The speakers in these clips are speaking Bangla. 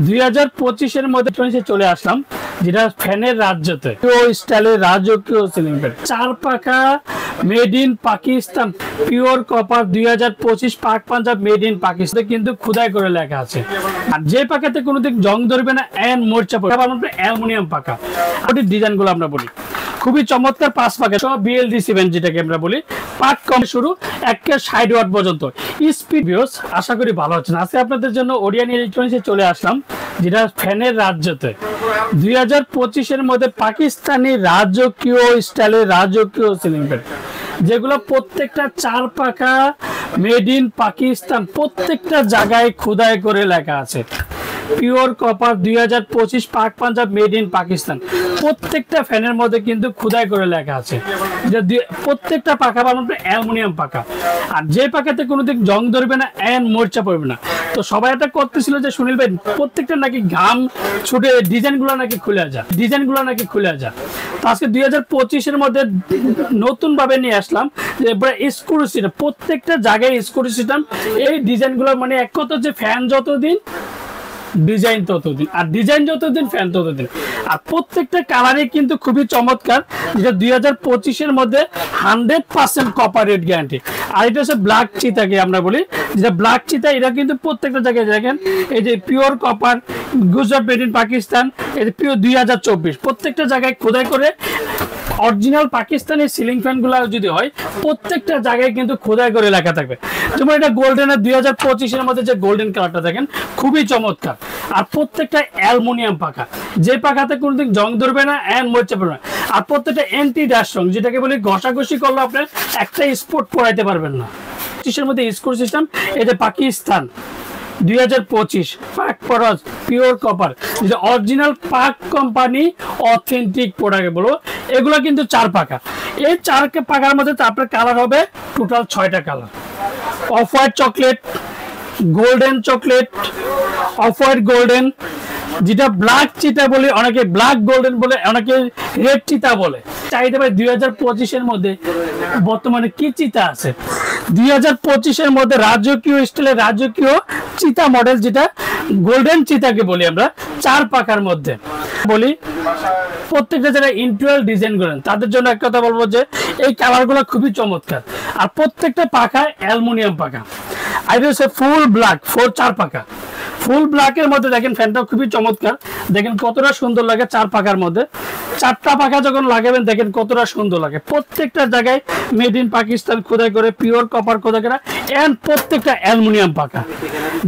2025 এর মধ্যে চলে আসলাম, যেটা ফ্যানের রাজ্যতে স্টাইলের রাজকীয় সিলিং ফ্যান, 4 পাকা, made in Pakistan, pure copper, 2025 পাক পাঞ্জাব, মেড ইন পাকিস্তান কিন্তু খোদাই করে লেখা আছে। আর যে পাকাতে কোনোদিন জং ধরবে না, এন্ড মোর্চা পড়বে, অ্যালুমিনিয়াম পাকা। ওটির ডিজাইনগুলো আমরা বলি খুবই চমৎকার, 5 পাকা সব BLDC ফ্যান, যেটাকে আমরা বলি পাক কম শুরু 160 ওয়াট পর্যন্ত স্পিড। আশা করি ভালো হচ্ছে। আজকে আপনাদের জন্য ওরিয়ন ইলেকট্রনিক্সে চলে আসলাম, যেটা ফ্যানের রাজ্যতে 2025 এর মধ্যে পাকিস্তানি রাজকীয় স্টাইলের রাজকীয় সিলিং ফ্যান, যেগুলো প্রত্যেকটা 4 পাকা, মেড ইন পাকিস্তান, প্রত্যেকটা জায়গায় খোদাই করে লেখা আছে পিওর কপার, 2025 পাক পাঞ্জাব, মেড ইন পাকিস্তান। প্রত্যেকটা ফ্যানের মধ্যে কিন্তু খোদাই করে লেখা আছে, প্রত্যেকটা পাকা অ্যালুমিনিয়াম পাকা। আর যে পাকাতে কোনোদিন জং ধরবে না, এন্ড মোর্চা পড়বে না। তো সবাই এটা করতেছিল যে সুনীল ভাই প্রত্যেকটা নাকি ঘাম ছুটে ডিজাইনগুলো নাকি খুলে যায়। তো আজকে 2025 এর মধ্যে নতুন ভাবে নিয়ে আসলাম যে স্ক্রু সিস্টেম, প্রত্যেকটা জায়গায় স্ক্রু সিস্টেম। এই ডিজাইনগুলো মানে এক কথা যে ফ্যান যতদিন ডিজাইন ততদিন, আর ডিজাইন যতদিন ফ্যান ততদিন। আর প্রত্যেকটা কালারই কিন্তু খুবই চমৎকার, যেটা 2025 এর মধ্যে 100% কপার রেড গ্যারান্টি। আর এটা হচ্ছে ব্ল্যাক চিতাকে আমরা বলি, যেটা ব্ল্যাক চিতা, এটা কিন্তু প্রত্যেকটা জায়গায় দেখেন এই যে pure copper, Gujarat made in Pakistan, এই যে পিওর 2024, প্রত্যেকটা জায়গায় খোদাই করে। অরিজিনাল পাকিস্তানি সিলিং ফ্যান গুলা যদি হয়, প্রত্যেকটা জায়গায় কিন্তু খোদাই করে লেখা থাকবে। যেমন এটা গোল্ডেনের 2025 এর মধ্যে যে গোল্ডেন কালারটা দেখেন খুবই চমৎকার। আর প্রত্যেকটা অ্যালুমিনিয়াম পাকা, যে পাকাতে কোনোদিন জং ধরবে না, এন্ড মোর্চা পড়বে না। আর প্রত্যেকটা অ্যান্টি ডাস্ট রং, যেটাকে বলি ঘষাঘষি করলে আপনার একটা স্পট পড়াইতে পারবেন না। 25 এর মধ্যে স্ক্রু সিস্টেম, এই যে পাকিস্তান 2025 পাক পরজ পিওর কপার, যেটা অরিজিনাল পাক কোম্পানি অথেন্টিক প্রোডাক্ট বলবো। এগুলো কিন্তু 4 পাকা। এই 4 পাকার মধ্যে আপনার কালার হবে টোটাল 6টা colour: off white chocolate, golden chocolate, off white golden, যেটা ব্ল্যাক চিতা বলে, অনেকে ব্ল্যাক গোল্ডেন বলে, অনেকে রেড চিতা বলে। চাইতে পারে 2025 এর মধ্যে বর্তমানে কি চিতা আছে। 2025 এর মধ্যে রাজকীয় স্টাইলের রাজকীয় চিতা মডেল, যেটা গোল্ডেন চিতাকে বলি আমরা, 4 পাকার মধ্যে বলি। প্রত্যেকটা যারা ইন্টেরিয়র ডিজাইন করেন তাদের জন্য এক কথা বলবো যে এই কালারগুলো খুবই চমৎকার। আর প্রত্যেকটা পাকা অ্যালুমিনিয়াম পাকা। আর এটা হচ্ছে ফুল ব্ল্যাক, 4 পাকা ফুল ব্ল্যাকের মধ্যে দেখেন ফ্যানটা খুবই চমৎকার। দেখেন কতটা সুন্দর লাগে 4 পাকার মধ্যে। 4টা পাকা যখন লাগাবেন দেখেন কতটা সুন্দর লাগে। প্রত্যেকটা জায়গায় মেড ইন পাকিস্তান খোদাই করে, পিওর কপার খোদাই করা, এন্ড প্রত্যেকটা অ্যালুমিনিয়াম পাকা।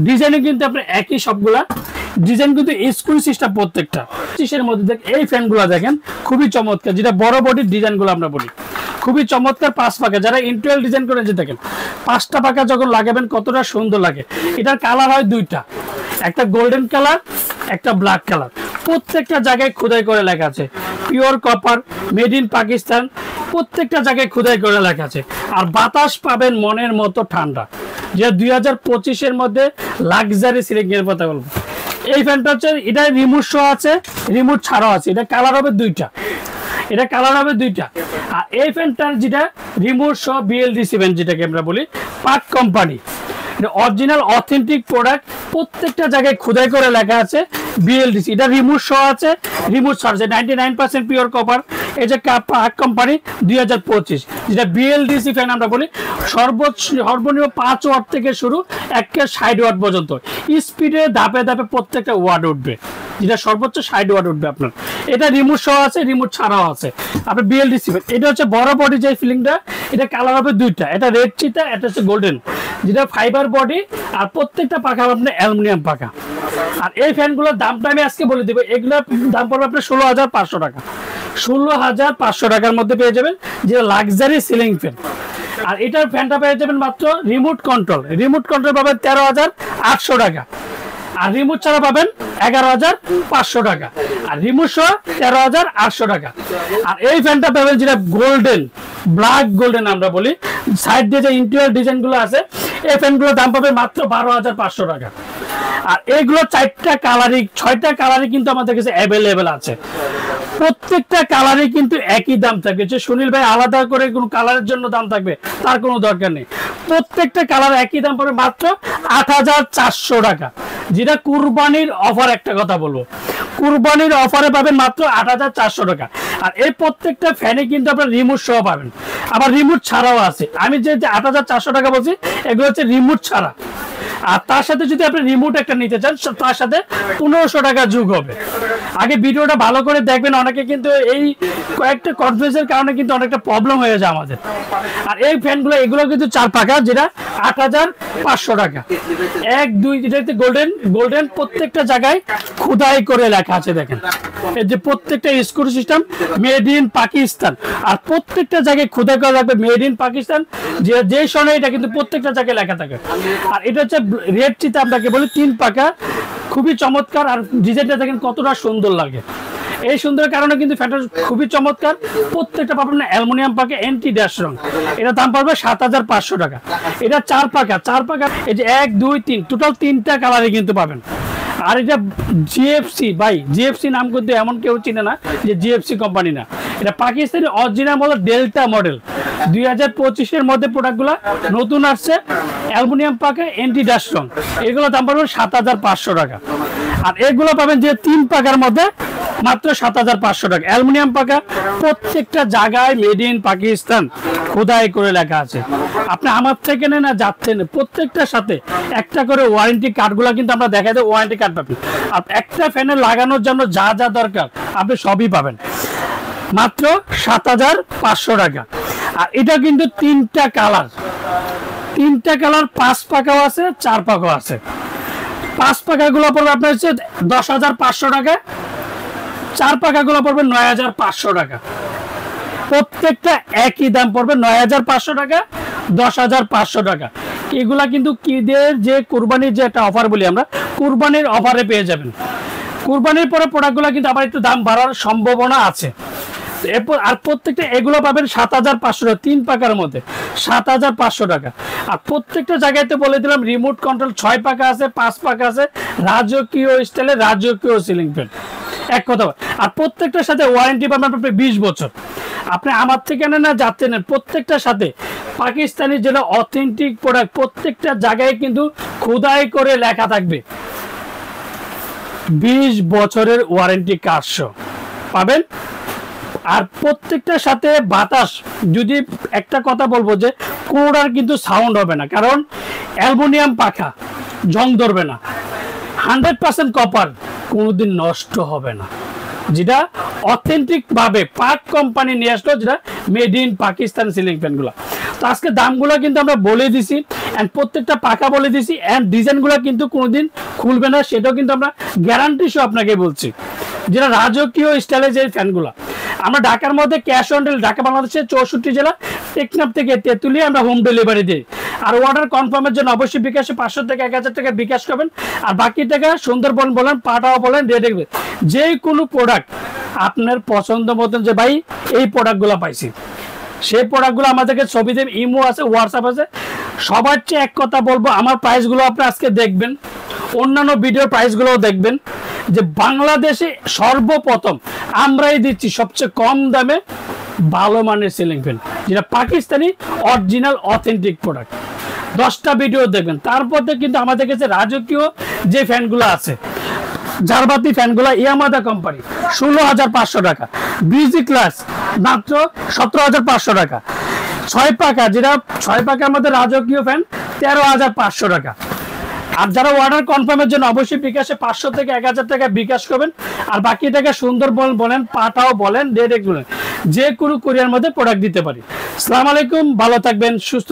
ডিজাইনে কিন্তু আপনার একই সবগুলা ডিজাইন, কিন্তু স্ক্রু সিস্টেম প্রত্যেকটা। 25 এর মধ্যে এই ফ্যানগুলো দেখেন খুবই চমৎকার, যেটা বড় বডির ডিজাইনগুলো আমরা বলি খুবই চমৎকার। 5 পাকা যারা ইন্টেরিয়র ডিজাইন করেন, যে দেখেন 5টা পাকা যখন লাগাবেন কতটা সুন্দর লাগে। এটার কালার হয় 2টা, একটা গোল্ডেন কালার, একটা ব্ল্যাক কালার। প্রত্যেকটা জায়গায় খোদাই করে লেখা আছে pure copper, made in Pakistan, প্রত্যেকটা জায়গায় খোদাই করে লেখা আছে। আর বাতাস পাবেন মনের মতো ঠান্ডা, যে 2025 এর মধ্যে লাক্সারি সিলিং এর কথা বলবো। এই ফ্যানটা হচ্ছে, এটা রিমোট সহ আছে, রিমোট ছাড়াও আছে। এটা কালার হবে 2টা, আর এই ফ্যানটার যেটা রিমোট সহ BLDC ফ্যান, যেটাকে আমরা বলি পাক কোম্পানি, অরিজিনাল অথেন্টিক প্রোডাক্ট। প্রত্যেকটা জায়গায় খোদাই করে লেখা আছে BLDC। এটা রিমোট সহ আছে, রিমোট ছাড়ছে, 99% পিওর কপার। এই যে পাক কোম্পানি 2025, যেটা BLDC ফ্যান আমরা বলি। সর্বনিম্ন 5 ওয়াট থেকে শুরু 160 ওয়াট পর্যন্ত স্পিডে ধাপে ধাপে প্রত্যেকটা ওয়াট উঠবে, যেটা সর্বোচ্চ 60 ওয়াট উঠবে আপনার। এটা রিমোট সহ আছে, রিমোট ছাড়াও আছে আপনার BLDC ফ্যান। এটা হচ্ছে বড় বডি যে ফিলিংটা, এটা কালার হবে 2টা, এটা রেড চিতা, এটা হচ্ছে গোল্ডেন, যেটা ফাইবার বডি। আর প্রত্যেকটা পাকা আপনার অ্যালুমিনিয়াম পাকা। আর এই ফ্যানগুলোর দামটা আমি আজকে বলে দেবো। এগুলোর দাম পড়বে আপনার 16,500 টাকা। 16,500 টাকার মধ্যে পেয়ে যাবেন, যেটা লাক্সারি সিলিং ফ্যান। আর এটার ফ্যানটা পেয়ে যাবেন মাত্র রিমোট কন্ট্রোল পাবেন 13,800 টাকা। আর রিমোট ছাড়া পাবেন 11,500 টাকা। আর রিমোট সহ 13,800 টাকা। আর এই ফ্যানটা পাবেন যেটা গোল্ডেন, ব্ল্যাক গোল্ডেন আমরা বলি, সাইড দিয়ে যে ইন্টেরিয়র ডিজাইনগুলো আছে, এই ফ্যানগুলোর দাম পাবে মাত্র 12,500 টাকা। আর এইগুলো 4টা কালারই, 6টা কালারই কিন্তু আমাদের কাছে অ্যাভেলেবেল আছে। প্রত্যেকটা কালারই কিন্তু একই দাম থাকবে। যে সুনীল ভাই আলাদা করে কোনো কালারের জন্য দাম থাকবে তার কোনো দরকার নেই। প্রত্যেকটা কালার একই দাম পড়বে মাত্র ৮,৪০০ টাকা, যেটা কুরবানির অফার। একটা কথা বলবো, কুরবানির অফারে পাবেন মাত্র ৮,৪০০ টাকা। আর এই প্রত্যেকটা ফ্যানে কিন্তু আপনার রিমোট সহ পাবেন, আবার রিমোট ছাড়াও আছে। আমি যে ৮,৪০০ টাকা বলছি এগুলো হচ্ছে রিমোট ছাড়া। আর তার সাথে যদি আপনি রিমোট একটা নিতে চান তার সাথে ১৫০০ টাকা যোগ হবে। আগে ভিডিওটা ভালো করে দেখবেন, অনেকে কিন্তু এই কয়েকটা কনফিউজের কারণে কিন্তু অনেকটা প্রবলেম হয়ে যায় আমাদের। আর এই ফ্যানগুলো এগুলো কিন্তু ৪ পাকা, যেটা ৮,৫০০ টাকা। ১ ২ যেটাতে গোল্ডেন গোল্ডেন প্রত্যেকটা জায়গায় খোদাই করে লেখা আছে, দেখেন এই যে প্রত্যেকটা screw system made in Pakistan. আর প্রত্যেকটা জায়গায় খোদাই করা থাকবে মেড ইন পাকিস্তান, যে সনে এটা কিন্তু প্রত্যেকটা জায়গায় লেখা থাকে। আর এটা হচ্ছে রেড চিতা, আপনাকে বলি ৩ পাকা, খুবই চমৎকার। আর ডিজাইনটা দেখেন কতটা সুন্দর লাগে। এই সুন্দর কারণে কিন্তু ফ্যানটা খুবই চমৎকার। প্রত্যেকটা পাবেন অ্যালুমিনিয়াম পাকা, এন্টি ড্যাশ রং। এটা দাম পড়বে ৭,৫০০ টাকা। এটা ৪ পাকা, এই যে ১ ২ ৩ টোটাল ৩টা কালারে কিন্তু পাবেন। আর এটা জিএফসি, ভাই জিএফসি নাম কিন্তু এমন কেউ চিনে না যে জিএফসি কোম্পানি না, এটা Pakistani original model delta model. 2025-এর মধ্যে প্রোডাক্টগুলো নতুন আসছে, অ্যালুমিনিয়াম পাকা, এন্টি ড্যাশ রং। এগুলো দাম পড়বে ৭,৫০০ টাকা। আর এগুলো পাবেন যে 3 পাকার মধ্যে মাত্র ৭,৫০০ টাকা। অ্যালুমিনিয়াম পাকা, প্রত্যেকটা জায়গায় মেড ইন পাকিস্তান খোদাই করে লেখা আছে। আপনি আমার থেকে নেন না যাচ্ছেন, প্রত্যেকটার সাথে একটা করে ওয়ারেন্টি কার্ডগুলো কিন্তু আমরা দেখাই দেবো, ওয়ারেন্টি কার্ড পাবেন। আর একটা ফ্যানে লাগানোর জন্য যা যা দরকার আপনি সবই পাবেন মাত্র ৭,৫০০ টাকা। আর এটা কিন্তু 3টা কালার, 5 পাকাও আছে, 4 পাকাও আছে। 5 পাকাগুলো পড়বে আপনার হচ্ছে ১০,৫০০ টাকা, 4 পাকাগুলো পড়বে ৯,৫০০ টাকা। প্রত্যেকটা একই দাম পড়বে ৯,৫০০ টাকা, ১০,৫০০ টাকা। এগুলা কিন্তু ঈদের যে কুরবানির যে একটা অফার বলি আমরা, কুরবানির অফারে পেয়ে যাবেন। কুরবানির পরে প্রোডাক্টগুলো কিন্তু আবার একটু দাম বাড়ার সম্ভাবনা আছে। এরপর আর প্রত্যেকটা এগুলো পাবেন ৭,৫০০ টাকা, 3 পাকার মধ্যে ৭,৫০০ টাকা। আর প্রত্যেকটা জায়গায় তো বলে দিলাম রিমোট কন্ট্রোল ৬ পাকা আছে, 5 পাকা আছে, রাজকীয় স্টাইলে রাজকীয় সিলিং ফ্যান, এক কথা। আর প্রত্যেকটার সাথে ওয়ারেন্টি পাবেন আপনি 20 বছর। আপনি আমার থেকে নেন না যাচ্ছেন, প্রত্যেকটার সাথে পাকিস্তানি যেটা অথেন্টিক প্রোডাক্ট, প্রত্যেকটা জায়গায় কিন্তু খোদাই করে লেখা থাকবে 20 বছরের ওয়ারেন্টি কার্ড পাবেন। আর প্রত্যেকটার সাথে বাতাস, যদি একটা কথা বলবো যে কোনোটার কিন্তু সাউন্ড হবে না, কারণ অ্যালুমিনিয়াম পাখা জং ধরবে না, 100% কপার, কোনোদিন নষ্ট হবে না, যেটা অথেন্টিক ভাবে পাক কোম্পানি নিয়ে আসলো, যেটা মেড ইন পাকিস্তান সিলিং ফ্যানগুলো। তো আজকে দামগুলো কিন্তু আমরা বলে দিছি, এন্ড প্রত্যেকটা পাকা বলে দিছি, এন্ড ডিজাইনগুলো কিন্তু কোনোদিন খুলবে না, সেটাও কিন্তু আমরা গ্যারান্টি সহ আপনাকে বলছি। যেটা রাজকীয় স্টাইলে যে ফ্যানগুলো, আমরা ঢাকার মধ্যে ক্যাশ অন ডেলিভারি, ঢাকা বাংলাদেশের 64 জেলা, টেকনাফ থেকে তেঁতুলিয়া আমরা হোম ডেলিভারি দিই। আর অর্ডার কনফার্মের জন্য অবশ্যই বিকাশে 500 থেকে 1000 টাকা বিকাশ করবেন। আর বাকি টাকা সুন্দরবন বলেন, পাটাও বলেন, রেডি যে কোনো প্রোডাক্ট আপনার পছন্দ মতন, যে ভাই এই প্রোডাক্টগুলো পাইছি, সেই প্রোডাক্টগুলো আমাদেরকে ছবি দেবেন, ইমো আছে, হোয়াটসঅ্যাপ আছে। সবার চেয়ে এক কথা বলবো, আমার প্রাইসগুলো আপনি আজকে দেখবেন, অন্যান্য ভিডিওর প্রাইসগুলোও দেখবেন, যে বাংলাদেশে সর্বপ্রথম আমরাই দিচ্ছি সবচেয়ে কম দামে ভালো মানের সিলিং ফ্যান, যেটা পাকিস্তানি অরিজিনাল অথেন্টিক প্রোডাক্ট। 10টা ভিডিও দেখবেন, তারপর কিন্তু আমাদের কাছে রাজকীয় যে ফ্যানগুলো আছে, জারবাতি ফ্যানগুলো ইয়ামাদা কোম্পানি 16,500 টাকা, বিজি ক্লাস মাত্র 17,500 টাকা, 6 পাকা, যেটা 6 পাকার মধ্যে রাজকীয় ফ্যান 13,500 টাকা। আর যারা অর্ডার কনফার্মের জন্য অবশ্যই বিকাশে 500 থেকে 1000 টাকা বিকাশ করবেন। আর বাকি টাকা সুন্দরবন বলেন, পাটাও বলেন, ডেরেক্ট বলেন, যে কোনো কোরিয়ার মধ্যে প্রোডাক্ট দিতে পারি। আসসালামু আলাইকুম, ভালো থাকবেন, সুস্থ